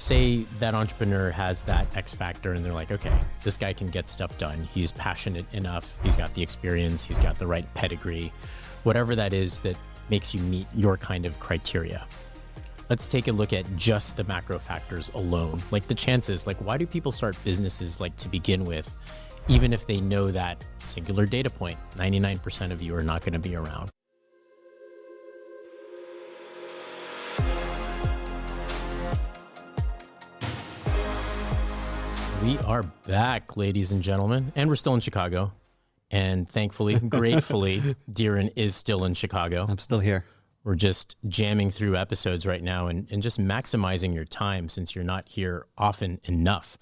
say that entrepreneur has that X factor and they're like, okay, this guy can get stuff done. He's passionate enough. He's got the experience. He's got the right pedigree, whatever that is that makes you meet your kind of criteria. Let's take a look at just the macro factors alone. Like the chances, like why do people start businesses like to begin with, even if they know that singular data point, 99% of you are not going to be around. We are back, ladies and gentlemen, and we're still in Chicago. And thankfully, gratefully, Dhiren is still in Chicago. I'm still here. We're just jamming through episodes right now and just maximizing your time since you're not here often enough.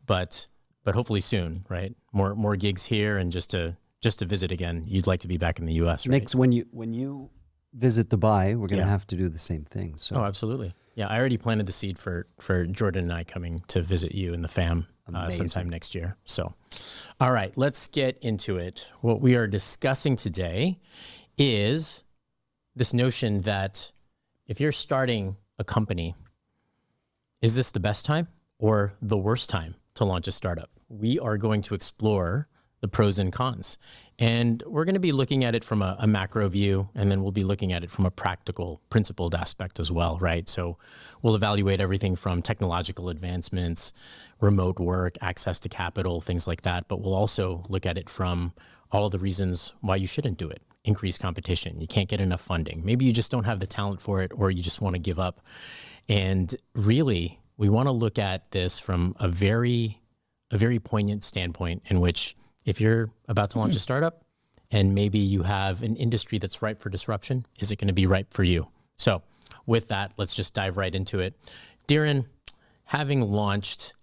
But hopefully soon, right? More gigs here and just to visit again. You'd like to be back in the US, right? Next, when you visit Dubai, we're going to have to do the same thing. So. Oh, absolutely. Yeah, I already planted the seed for Jordan and I coming to visit you and the fam sometime next year. So, all right, let's get into it. What we are discussing today is this notion that if you're starting a company, is this the best time or the worst time to launch a startup? We are going to explore the pros and cons. And we're going to be looking at it from a macro view, and then we'll be looking at it from a practical, principled aspect as well, right? So we'll evaluate everything from technological advancements, remote work, access to capital, things like that. But we'll also look at it from all of the reasons why you shouldn't do it. Increased competition. You can't get enough funding. Maybe you just don't have the talent for it, or you just want to give up. And really, we want to look at this from a very poignant standpoint in which if you're about to launch a startup and maybe you have an industry that's ripe for disruption, is it going to be ripe for you? So with that, let's just dive right into it. Dhiren, having launched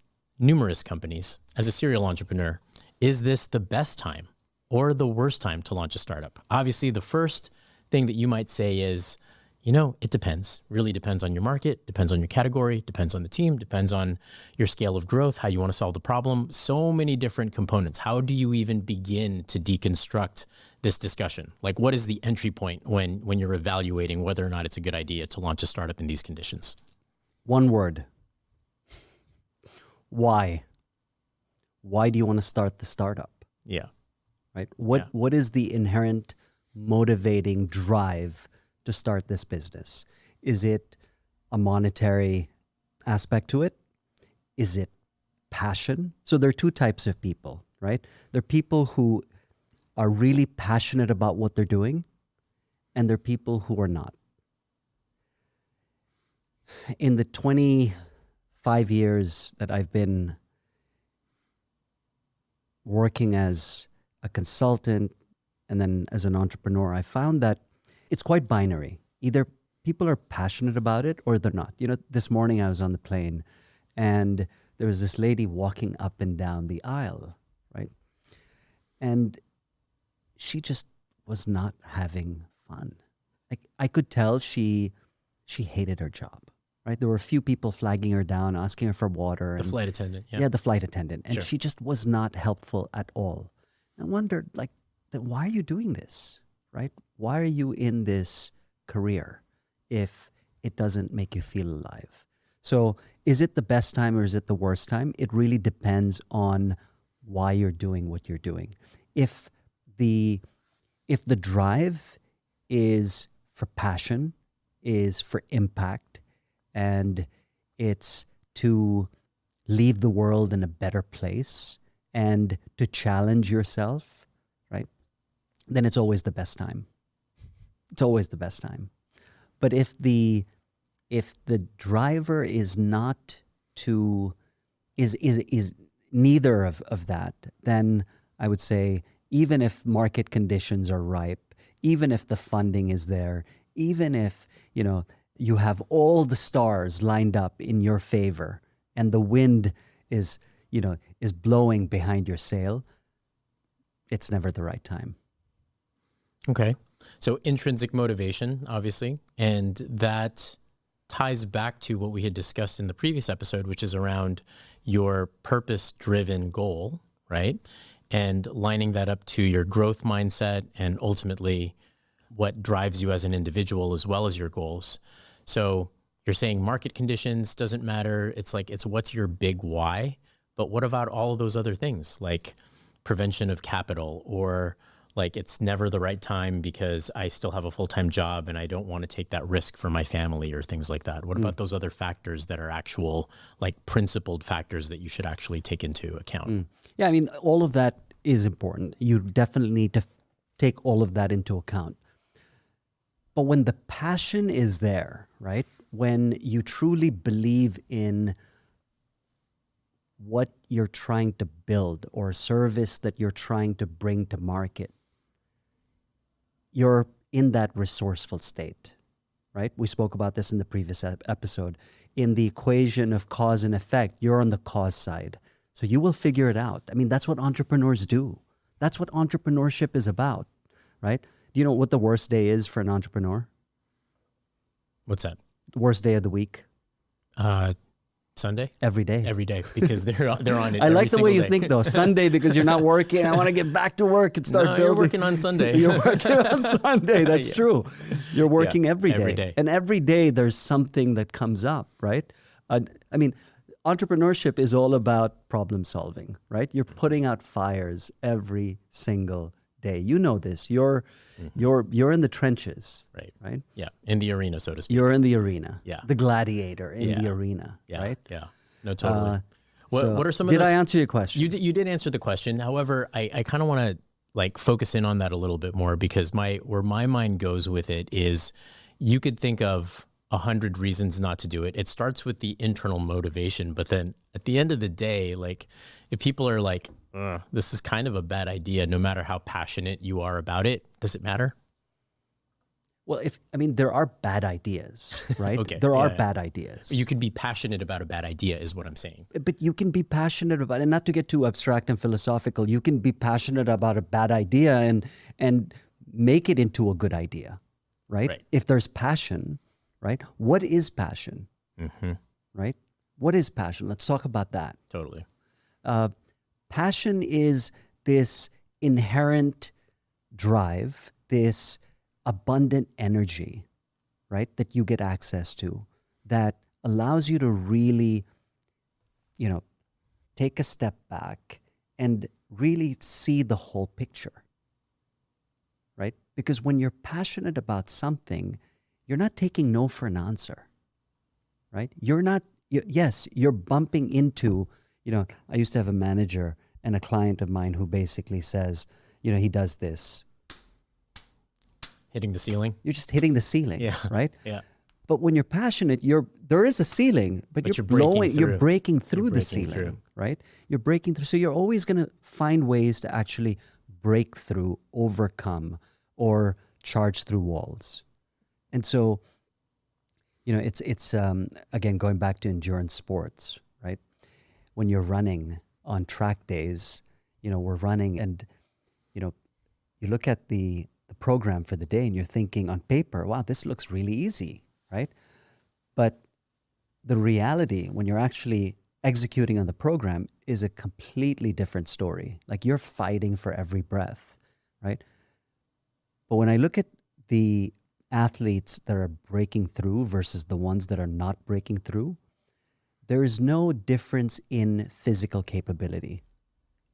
numerous companies as a serial entrepreneur, is this the best time or the worst time to launch a startup? Obviously, the first thing that you might say is, it depends. Really depends on your market, depends on your category, depends on the team, depends on your scale of growth, how you want to solve the problem. So many different components. How do you even begin to deconstruct this discussion? Like, what is the entry point when you're evaluating whether or not it's a good idea to launch a startup in these conditions? One word. Why? Why do you want to start the startup? Yeah. Right? What is the inherent motivating drive to start this business? Is it a monetary aspect to it? Is it passion? So there are two types of people, right? There are people who are really passionate about what they're doing, and there are people who are not. In the 25 years that I've been working as a consultant and then as an entrepreneur, I found that it's quite binary. Either people are passionate about it or they're not. This morning I was on the plane and there was this lady walking up and down the aisle, right? And she just was not having fun. Like I could tell she hated her job, right? There were a few people flagging her down, asking her for water. The flight attendant, yeah. Yeah, the flight attendant. And Sure. She just was not helpful at all. I wondered, then why are you doing this? Right? Why are you in this career if it doesn't make you feel alive? So is it the best time or is it the worst time? It really depends on why you're doing what you're doing. If the drive is for passion, is for impact, and it's to leave the world in a better place and to challenge yourself, right? Then it's always the best time. It's always the best time. But if the driver is not is neither of that, then I would say even if market conditions are ripe, even if the funding is there, even if you have all the stars lined up in your favor and the wind is blowing behind your sail, it's never the right time. Okay. So intrinsic motivation, obviously, and that ties back to what we had discussed in the previous episode, which is around your purpose-driven goal, right? And lining that up to your growth mindset and ultimately what drives you as an individual as well as your goals. So you're saying market conditions doesn't matter. It's like, it's what's your big why, but what about all of those other things like prevention of capital, or like it's never the right time because I still have a full-time job and I don't want to take that risk for my family or things like that. What about those other factors that are actual like principled factors that you should actually take into account? Yeah, I mean, all of that is important. You definitely need to take all of that into account. But when the passion is there, right? When you truly believe in what you're trying to build or a service that you're trying to bring to market, you're in that resourceful state, right? We spoke about this in the previous episode. In the equation of cause and effect, you're on the cause side. So you will figure it out. I mean, that's what entrepreneurs do. That's what entrepreneurship is about, right? Do you know what the worst day is for an entrepreneur? What's that? Worst day of the week? Sunday? Every day. Every day, because they're on it. I like the way you day. think though. Sunday because you're not working. I want to get back to work and start building. You're working on Sunday. You're working on Sunday. That's true. You're working every day. And every day there's something that comes up, right? I mean, entrepreneurship is all about problem solving, right? You're putting out fires every single day. You know this. You're in the trenches, right? Yeah, in the arena, so to speak. You're in the arena. Yeah, the gladiator in the arena, right? Yeah, no, totally. What are some of those? Did I answer your question? You did answer the question. However, I kind of want to like focus in on that a little bit more, because where my mind goes with it is, you could think of 100 reasons not to do it. It starts with the internal motivation, but then at the end of the day, like if people are like, this is kind of a bad idea, no matter how passionate you are about it, does it matter? Well, there are bad ideas, right? Okay, there are bad ideas. You could be passionate about a bad idea is what I'm saying. But you can be passionate about, and not to get too abstract and philosophical, you can be passionate about a bad idea and make it into a good idea, right? If there's passion, right? What is passion, right? What is passion? Let's talk about that. Totally. Passion is this inherent drive, this abundant energy, right, that you get access to that allows you to really, take a step back and really see the whole picture, right? Because when you're passionate about something, you're not taking no for an answer, right? Yes, you're bumping into, I used to have a manager and a client of mine who basically says, he does this. Hitting the ceiling? You're just hitting the ceiling, right? Yeah. But when you're passionate, there is a ceiling, but you're breaking through the ceiling, right? You're breaking through. So you're always going to find ways to actually break through, overcome, or charge through walls. And so, it's again, going back to endurance sports, right? When you're running on track days, we're running and, you look at the program for the day and you're thinking on paper, wow, this looks really easy, right? But the reality when you're actually executing on the program is a completely different story. Like you're fighting for every breath, right? But when I look at the athletes that are breaking through versus the ones that are not breaking through, there is no difference in physical capability.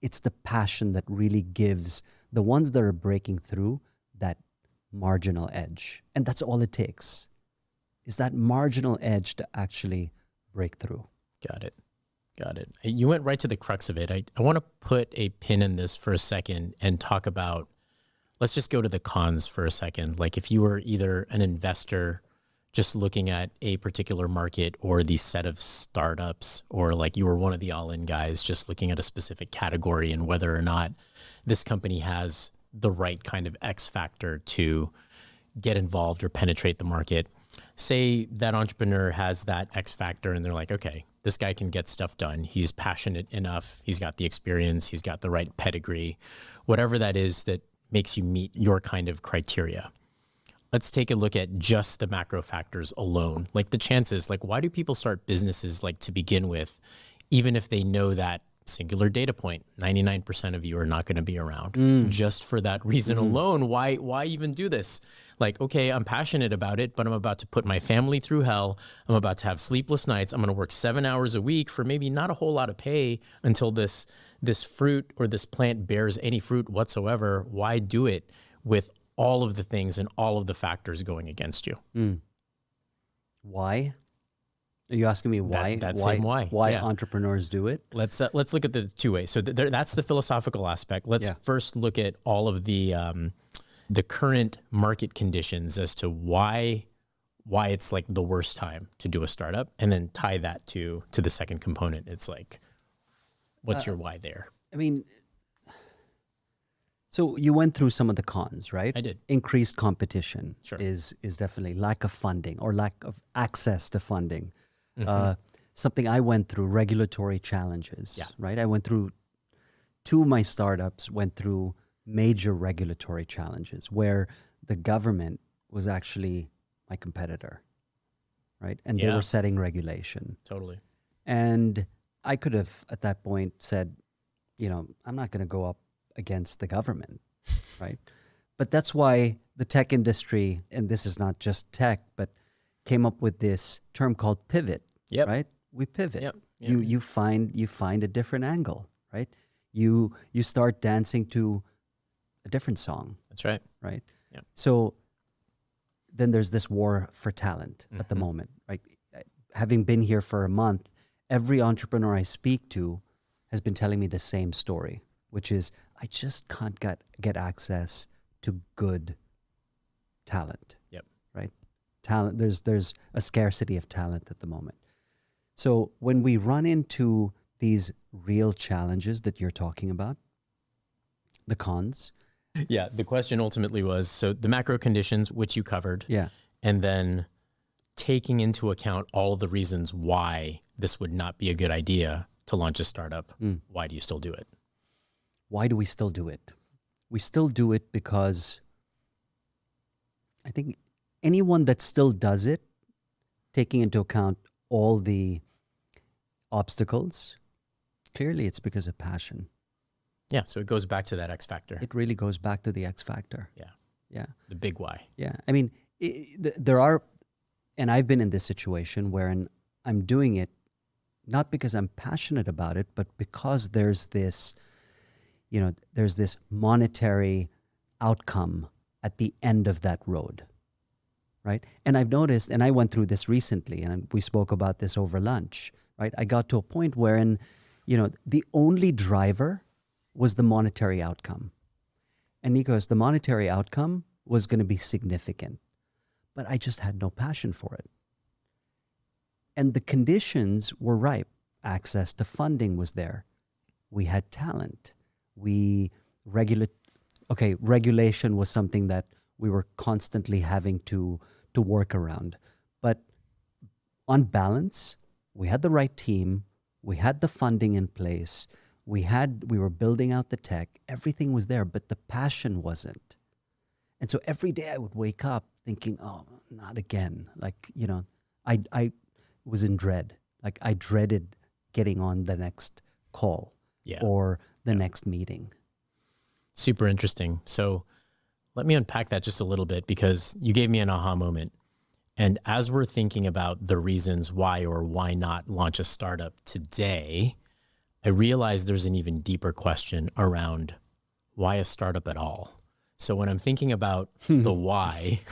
It's the passion that really gives the ones that are breaking through that marginal edge. And that's all it takes, is that marginal edge to actually break through. Got it. You went right to the crux of it. I want to put a pin in this for a second and talk about, let's just go to the cons for a second. Like if you were either an investor just looking at a particular market or the set of startups, or like you were one of the all-in guys just looking at a specific category and whether or not this company has the right kind of X factor to get involved or penetrate the market. Say that entrepreneur has that X factor and they're like, okay, this guy can get stuff done. He's passionate enough. He's got the experience. He's got the right pedigree, whatever that is that makes you meet your kind of criteria. Let's take a look at just the macro factors alone. Like the chances, like why do people start businesses like to begin with, even if they know that singular data point, 99% of you are not going to be around. Just for that reason alone, why even do this? Like, okay, I'm passionate about it, but I'm about to put my family through hell. I'm about to have sleepless nights. I'm going to work 7 hours a week for maybe not a whole lot of pay until this fruit or this plant bears any fruit whatsoever. Why do it with all of the things and all of the factors going against you? Why? Are you asking me why? Why Yeah. entrepreneurs do it? Let's look at the two ways. So that's the philosophical aspect. Let's first look at all of the current market conditions as to why it's like the worst time to do a startup, and then tie that to the second component. It's like, what's your why there? I mean, so you went through some of the cons, right? I did. Increased competition Sure. is definitely lack of funding or lack of access to funding. Something I went through, regulatory challenges, right? I went through, two of my startups went through major regulatory challenges where the government was actually my competitor, right? And they were setting regulation. Totally. And I could have at that point said, I'm not going to go up against the government, right? But that's why the tech industry, and this is not just tech, but came up with this term called pivot, right? We pivot. Yep. You find a different angle, right? You start dancing to a different song. That's right. Right? Yep. So then there's this war for talent at the moment, right? Having been here for a month, every entrepreneur I speak to has been telling me the same story, which is I just can't get access to good talent. Yep. Right? Talent, there's a scarcity of talent at the moment. So when we run into these real challenges that you're talking about, the cons. Yeah. The question ultimately was, so the macro conditions, which you covered. Yeah. And then taking into account all of the reasons why this would not be a good idea to launch a startup. Why do you still do it? Why do we still do it? We still do it because I think anyone that still does it, taking into account all the obstacles, clearly it's because of passion. Yeah. So it goes back to that X factor. It really goes back to the X factor. Yeah. Yeah. The big why. Yeah. I mean, there are, and I've been in this situation wherein I'm doing it not because I'm passionate about it, but because there's this, there's this monetary outcome at the end of that road, right? And I've noticed, and I went through this recently, and we spoke about this over lunch, right? I got to a point wherein, the only driver was the monetary outcome. And Nikos, the monetary outcome was going to be significant, but I just had no passion for it. And the conditions were ripe. Access to funding was there. We had talent. Regulation was something that we were constantly having to work around. But on balance, we had the right team. We had the funding in place. We were building out the tech. Everything was there, but the passion wasn't. And so every day I would wake up thinking, oh, not again. Like, I was in dread. Like I dreaded getting on the next call or the next meeting. Super interesting. So let me unpack that just a little bit, because you gave me an aha moment. And as we're thinking about the reasons why or why not launch a startup today, I realize there's an even deeper question around why a startup at all. So when I'm thinking about the why,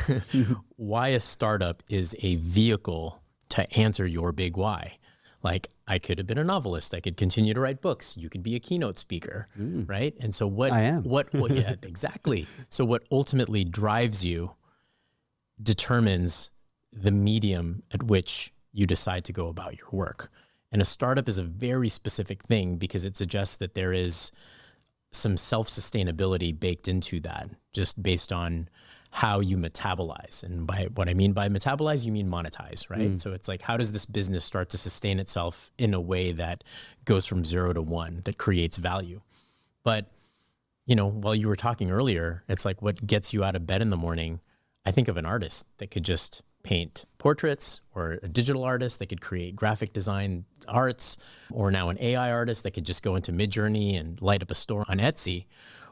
why a startup is a vehicle to answer your big why. Like, I could have been a novelist. I could continue to write books. You could be a keynote speaker, right? And so I am. Yeah, exactly. So what ultimately drives you determines the medium at which you decide to go about your work. And a startup is a very specific thing because it suggests that there is some self-sustainability baked into that, just based on how you metabolize. And by what I mean by metabolize, you mean monetize, right? So it's like, how does this business start to sustain itself in a way that goes from 0 to 1, that creates value? But, while you were talking earlier, it's like, what gets you out of bed in the morning? I think of an artist that could just paint portraits, or a digital artist that could create graphic design arts, or now an AI artist that could just go into Midjourney and light up a store on Etsy.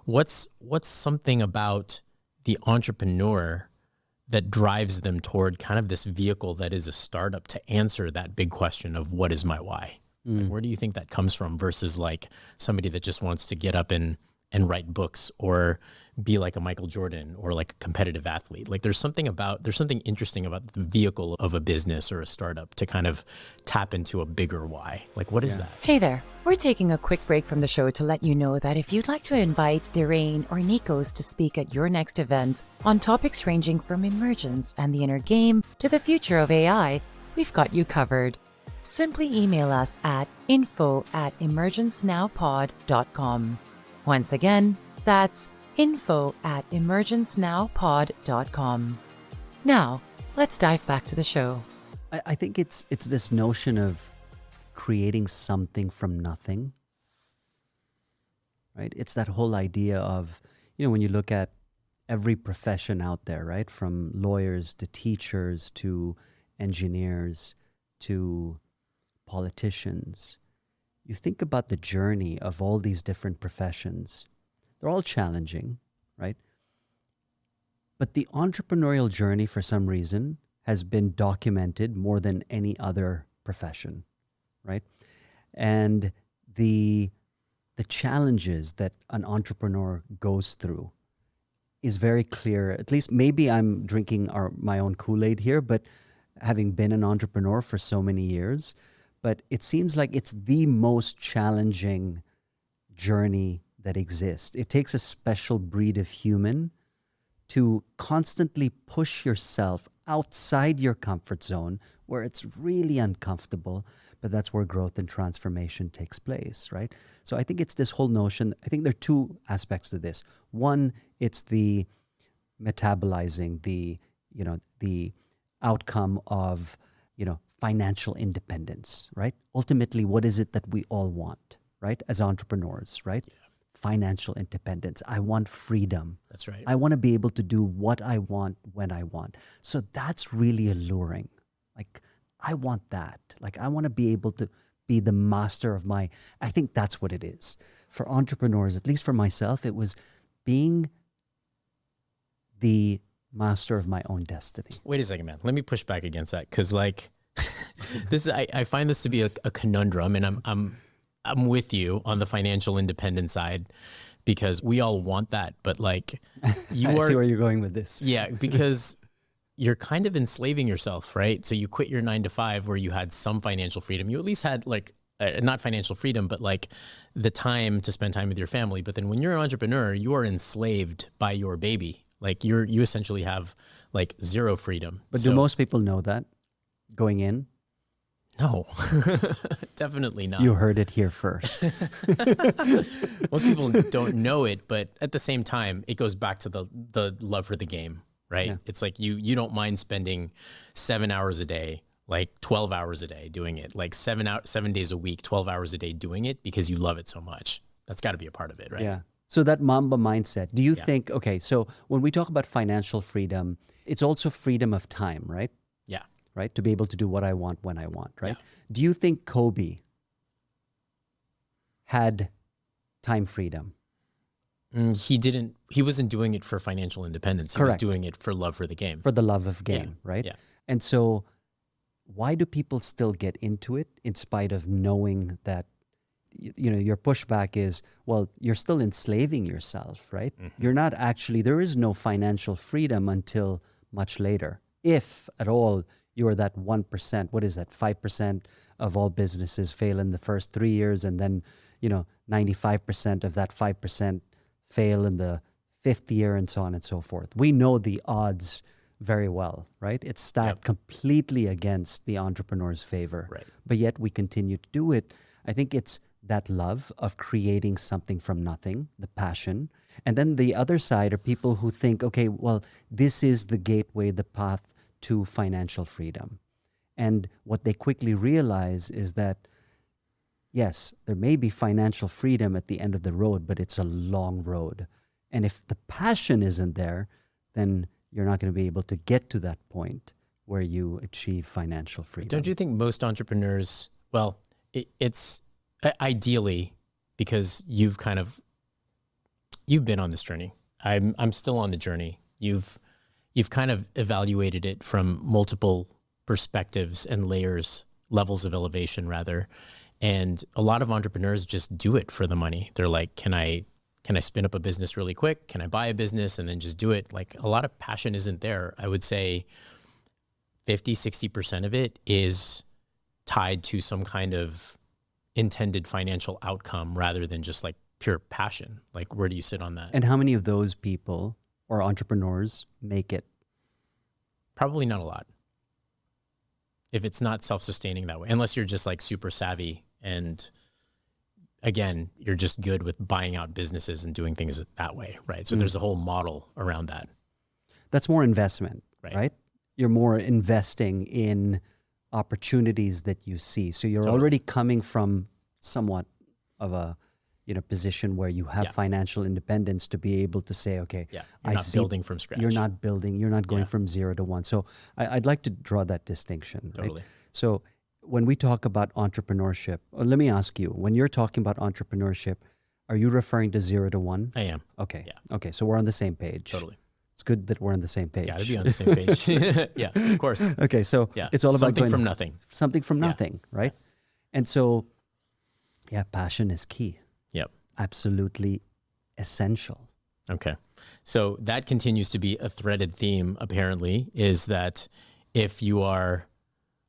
What's something about the entrepreneur that drives them toward kind of this vehicle that is a startup to answer that big question of what is my why? Like, where do you think that comes from versus like somebody that just wants to get up and write books or be like a Michael Jordan or like a competitive athlete? Like there's something interesting about the vehicle of a business or a startup to kind of tap into a bigger why. Like, what is that? Hey there. We're taking a quick break from the show to let you know that if you'd like to invite Dhiren or Nikos to speak at your next event on topics ranging from emergence and the inner game to the future of AI, we've got you covered. Simply email us at info@emergencenowpod.com. Once again, that's info@emergencenowpod.com. Now, let's dive back to the show. I think it's this notion of creating something from nothing, right? It's that whole idea of, when you look at every profession out there, right? From lawyers to teachers to engineers to politicians, you think about the journey of all these different professions. They're all challenging, right? But the entrepreneurial journey, for some reason, has been documented more than any other profession, right? And the challenges that an entrepreneur goes through is very clear. At least maybe I'm drinking my own Kool-Aid here, but having been an entrepreneur for so many years, but it seems like it's the most challenging journey that exists. It takes a special breed of human to constantly push yourself outside your comfort zone where it's really uncomfortable, but that's where growth and transformation takes place, right? So I think it's this whole notion. I think there are two aspects to this. One, it's the metabolizing, the outcome of, financial independence, right? Ultimately, what is it that we all want, right? As entrepreneurs, right? Yeah. Financial independence. I want freedom. That's right. I want to be able to do what I want when I want. So that's really alluring. Like, I want that. Like, I want to be able to be the master of I think that's what it is. For entrepreneurs, at least for myself, it was being the master of my own destiny. Wait a second, man. Let me push back against that. Cause like I find this to be a conundrum, and I'm with you on the financial independence side because we all want that, but like I see where you're going with this. Yeah, because you're kind of enslaving yourself, right? So you quit your 9-to-5 where you had some financial freedom. You at least had like not financial freedom, but like the time to spend time with your family. But then when you're an entrepreneur, you are enslaved by your baby. Like you essentially have like zero freedom. But do most people know that going in? No, definitely not. You heard it here first. Most people don't know it, but at the same time, it goes back to the love for the game, right? Yeah. It's like you don't mind spending 7 hours a day, like 12 hours a day doing it, like 7 days a week, 12 hours a day doing it because you love it so much. That's got to be a part of it, right? Yeah. So that Mamba mindset, do you think, okay, so when we talk about financial freedom, it's also freedom of time, right? Yeah. Right? To be able to do what I want when I want, right? Yeah. Do you think Kobe had time freedom? He wasn't doing it for financial independence. He Correct. was doing it for love for the game. For the love of game, right? Yeah. And so why do people still get into it in spite of knowing that, your pushback is, well, you're still enslaving yourself, right? Mm-hmm. You're not actually, there is no financial freedom until much later. If at all, you are that 1%, what is that, 5% of all businesses fail in the first 3 years, and then, 95% of that 5% fail in the 5th year, and so on and so forth. We know the odds very well, right? It's stacked completely against the entrepreneur's favor. Right. But yet we continue to do it. I think it's that love of creating something from nothing, the passion. And then the other side are people who think, okay, well, this is the gateway, the path to financial freedom. And what they quickly realize is that, yes, there may be financial freedom at the end of the road, but it's a long road. And if the passion isn't there, then you're not going to be able to get to that point where you achieve financial freedom. Don't you think most entrepreneurs, well, it's ideally, because you've been on this journey. I'm still on the journey. You've kind of evaluated it from multiple perspectives and levels of elevation rather. And a lot of entrepreneurs just do it for the money. They're like, can I spin up a business really quick? Can I buy a business and then just do it? Like, a lot of passion isn't there. I would say 50, 60% of it is tied to some kind of intended financial outcome rather than just like pure passion. Like, where do you sit on that? And how many of those people or entrepreneurs make it? Probably not a lot. If it's not self-sustaining that way, unless you're just like super savvy and again, you're just good with buying out businesses and doing things that way, right? So there's a whole model around that. That's more investment, right? You're more investing in opportunities that you see. So you're already coming from somewhat of a position where you have financial independence to be able to say, okay, you're not building from scratch. You're not going from 0 to 1. So I'd like to draw that distinction. Totally. Right? So when we talk about entrepreneurship, or let me ask you, when you're talking about entrepreneurship, are you referring to 0 to 1? I am. Okay. Yeah. Okay. So we're on the same page. Totally. It's good that we're on the same page. Got to be on the same page. Yeah, of course. Okay. So it's all about something from nothing. Something from nothing, right? And so, passion is key. Yep. Absolutely essential. Okay. So that continues to be a threaded theme, apparently, is that if you are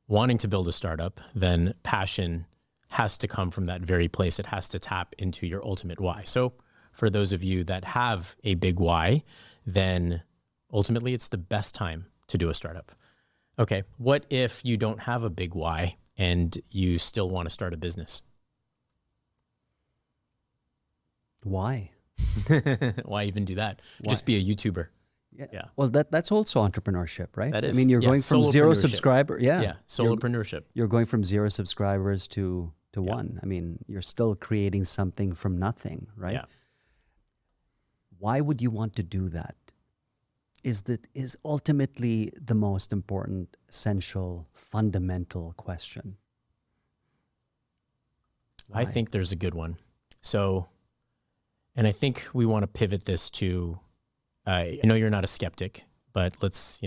wanting to build a startup, then passion has to come from that very place. It has to tap into your ultimate why. So for those of you that have a big why, then ultimately it's the best time to do a startup. Okay. What if you don't have a big why and you still want to start a business? Why? Why even do that? Why? Just be a YouTuber. Yeah. Well, that's also entrepreneurship, right? That is. I mean, you're going from 0 subscriber. Yeah. Solopreneurship. You're going from 0 subscribers to 1. I mean, you're still creating something from nothing, right? Yeah. Why would you want to do that? Is ultimately the most important, essential, fundamental question. Why? I think there's a good one. So, and I think we want to pivot this to, I know you're not a skeptic, but let's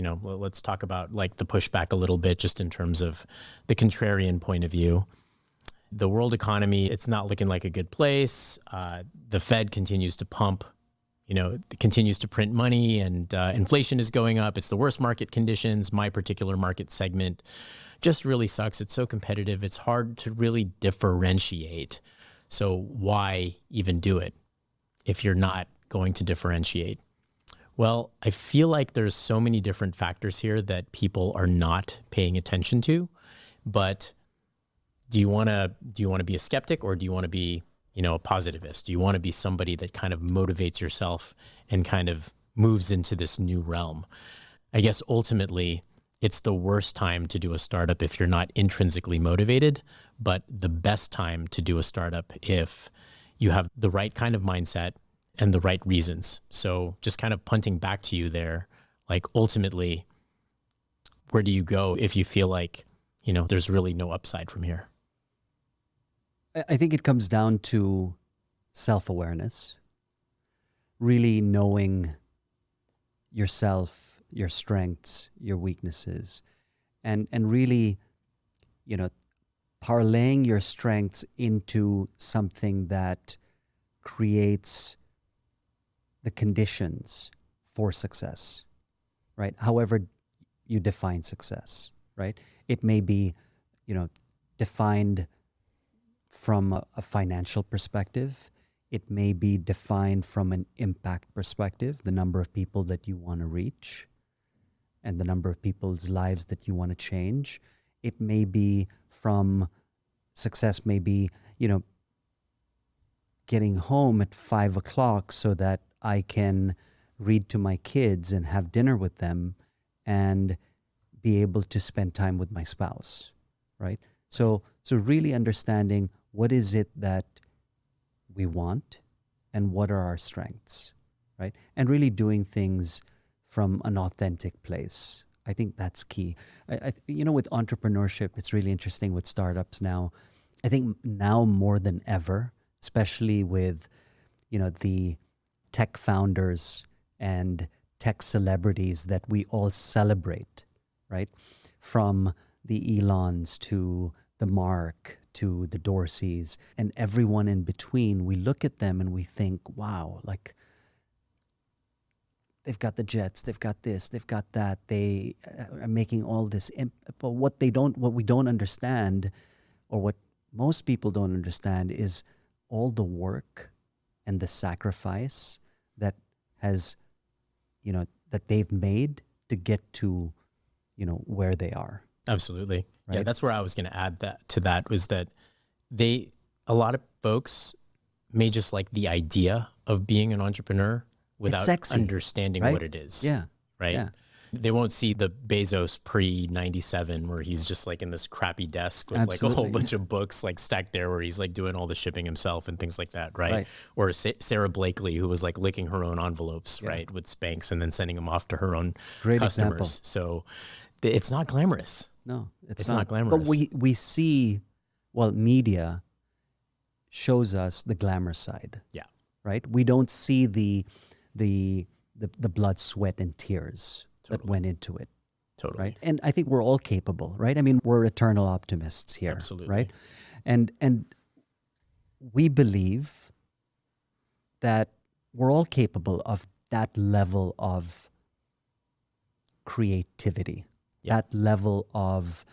talk about like the pushback a little bit, just in terms of the contrarian point of view. The world economy, it's not looking like a good place. The Fed continues to pump, continues to print money, and inflation is going up. It's the worst market conditions. My particular market segment just really sucks. It's so competitive. It's hard to really differentiate. So why even do it if you're not going to differentiate? Well, I feel like there's so many different factors here that people are not paying attention to. But do you want to be a skeptic, or do you want to be, a positivist? Do you want to be somebody that kind of motivates yourself and kind of moves into this new realm? I guess ultimately it's the worst time to do a startup if you're not intrinsically motivated, but the best time to do a startup if you have the right kind of mindset and the right reasons. So just kind of punting back to you there, like ultimately, where do you go if you feel like, there's really no upside from here? I think it comes down to self-awareness, really knowing yourself, your strengths, your weaknesses, and really, parlaying your strengths into something that creates the conditions for success, right? However you define success, right? It may be, defined from a financial perspective. It may be defined from an impact perspective, the number of people that you want to reach and the number of people's lives that you want to change. It may be from success, maybe, getting home at 5 o'clock so that I can read to my kids and have dinner with them and be able to spend time with my spouse, right? So really understanding what is it that we want and what are our strengths, right? And really doing things from an authentic place I think that's key. With entrepreneurship, it's really interesting with startups now. I think now more than ever, especially with, the tech founders and tech celebrities that we all celebrate, right? From the Elons to the Mark to the Dorseys and everyone in between, we look at them and we think, wow, like they've got the jets, they've got this, they've got that, they are making all this. But what we don't understand, or what most people don't understand, is all the work and the sacrifice that has, that they've made to get to, where they are. Absolutely. Right? Yeah, that's where I was going to add that was that a lot of folks may just like the idea of being an entrepreneur without understanding right? what it is. Yeah. Right. Yeah. They won't see the Bezos pre-97 where he's just like in this crappy desk with like a whole bunch of books like stacked there where he's like doing all the shipping himself and things like that. Right. Or Sarah Blakely, who was like licking her own envelopes, right, with Spanx and then sending them off to her own customers. Example. So it's not glamorous. No, it's not glamorous. But we see, media shows us the glamour side. Yeah. Right. We don't see the blood, sweat, and tears that went into it. Totally. Right. And I think we're all capable, right? I mean, we're eternal optimists here. Absolutely. Right. And we believe that we're all capable of that level of creativity, that level of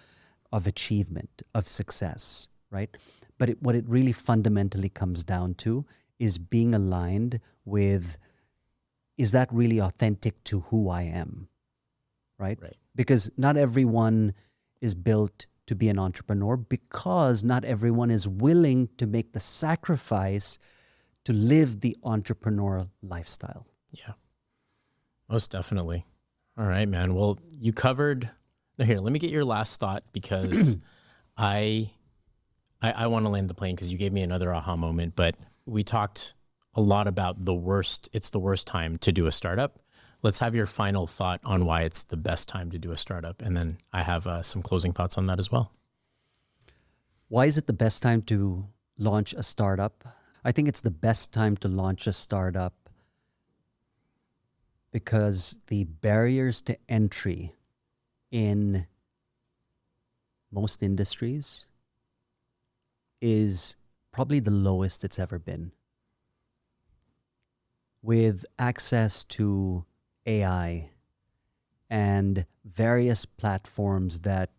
achievement, of success, right? But what it really fundamentally comes down to is being aligned with, is that really authentic to who I am, right? Because not everyone is built to be an entrepreneur, because not everyone is willing to make the sacrifice to live the entrepreneurial lifestyle. Yeah, most definitely. All right, man. Well, you covered... Now here, let me get your last thought, because I want to land the plane because you gave me another aha moment, but we talked a lot about it's the worst time to do a startup. Let's have your final thought on why it's the best time to do a startup. And then I have some closing thoughts on that as well. Why is it the best time to launch a startup? I think it's the best time to launch a startup because the barriers to entry in most industries is probably the lowest it's ever been. With access to AI and various platforms that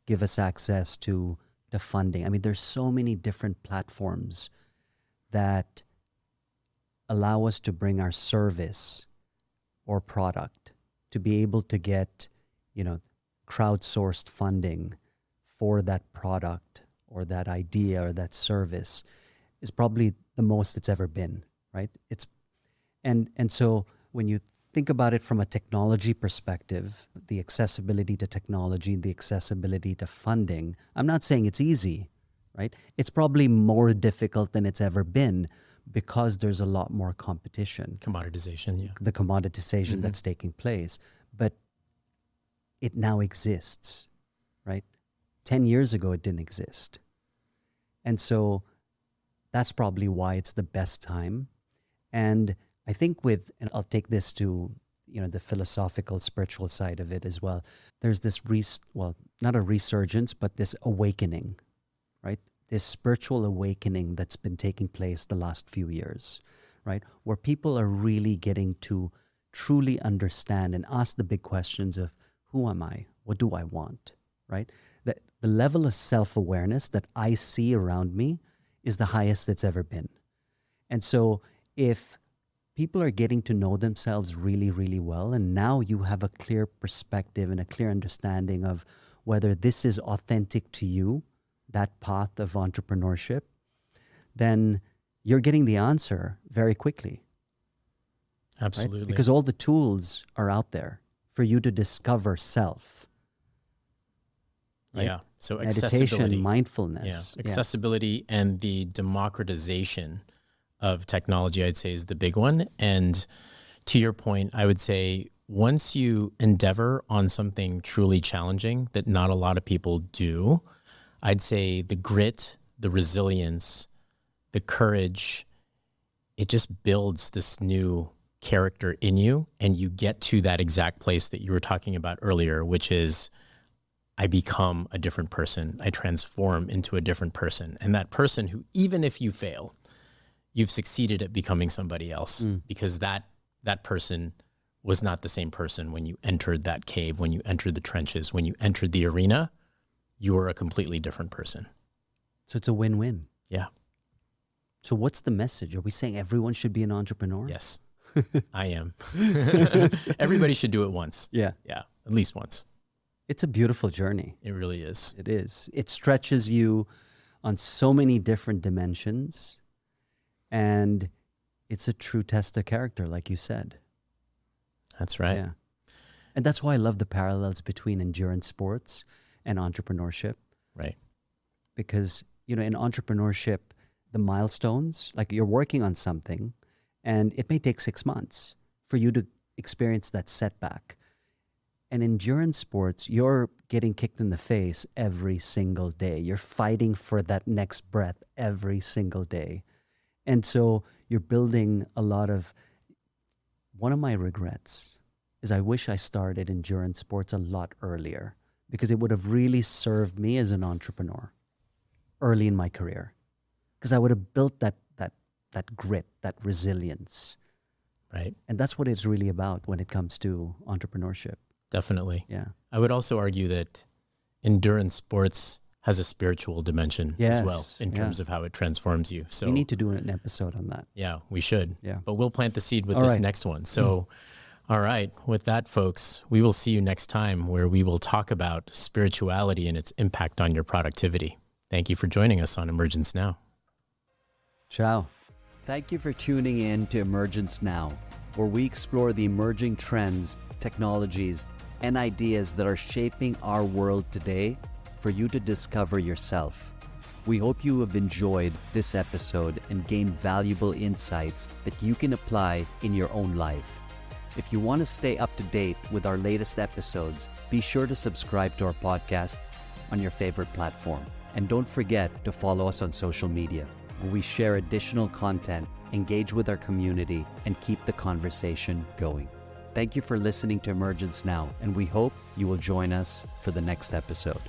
give us access to the funding. I mean, there's so many different platforms that allow us to bring our service or product to be able to get, crowdsourced funding for that product or that idea or that service is probably the most it's ever been, right? And so when you think about it from a technology perspective, the accessibility to technology, the accessibility to funding, I'm not saying it's easy, right? It's probably more difficult than it's ever been because there's a lot more competition. Commoditization, yeah. The commoditization that's taking place. But it now exists, right? 10 years ago, it didn't exist. And so that's probably why it's the best time. And I think and I'll take this to, the philosophical, spiritual side of it as well. There's this, not a resurgence, but this awakening, right? This spiritual awakening that's been taking place the last few years, right? Where people are really getting to truly understand and ask the big questions of, who am I? What do I want, right? The level of self-awareness that I see around me is the highest it's ever been. And so if people are getting to know themselves really, really well, and now you have a clear perspective and a clear understanding of whether this is authentic to you, that path of entrepreneurship, then you're getting the answer very quickly. Absolutely. Right? Because all the tools are out there for you to discover self. Right? Yeah. So meditation, accessibility, mindfulness. Yeah. Accessibility and the democratization of technology, I'd say, is the big one. And to your point, I would say once you endeavor on something truly challenging that not a lot of people do, I'd say the grit, the resilience, the courage, it just builds this new character in you, and you get to that exact place that you were talking about earlier, which is I become a different person. I transform into a different person. And that person who, even if you fail, you've succeeded at becoming somebody else because that person was not the same person when you entered that cave, when you entered the trenches, when you entered the arena. You were a completely different person. So it's a win-win. Yeah. So what's the message? Are we saying everyone should be an entrepreneur? Yes, I am. Everybody should do it once. Yeah. Yeah, at least once. It's a beautiful journey. It really is. It is. It stretches you on so many different dimensions. And it's a true test of character, like you said. That's right. Yeah. And that's why I love the parallels between endurance sports and entrepreneurship. Right. Because, in entrepreneurship, the milestones, like you're working on something and it may take 6 months for you to experience that setback. And endurance sports, you're getting kicked in the face every single day. You're fighting for that next breath every single day. And so you're building a lot of, one of my regrets is I wish I started endurance sports a lot earlier because it would have really served me as an entrepreneur early in my career. Because I would have built that grit, that resilience. Right. And that's what it's really about when it comes to entrepreneurship. Definitely. Yeah. I would also argue that endurance sports has a spiritual dimension as well in terms of how it transforms you. So we need to do an episode on that. Yeah, we should. Yeah. But we'll plant the seed with All this right. next one. So, all right. With that, folks, we will see you next time where we will talk about spirituality and its impact on your productivity. Thank you for joining us on Emergence Now. Ciao. Thank you for tuning in to Emergence Now, where we explore the emerging trends, technologies, and ideas that are shaping our world today for you to discover yourself. We hope you have enjoyed this episode and gained valuable insights that you can apply in your own life. If you want to stay up to date with our latest episodes, be sure to subscribe to our podcast on your favorite platform. And don't forget to follow us on social media, where we share additional content, engage with our community, and keep the conversation going. Thank you for listening to Emergence Now, and we hope you will join us for the next episode.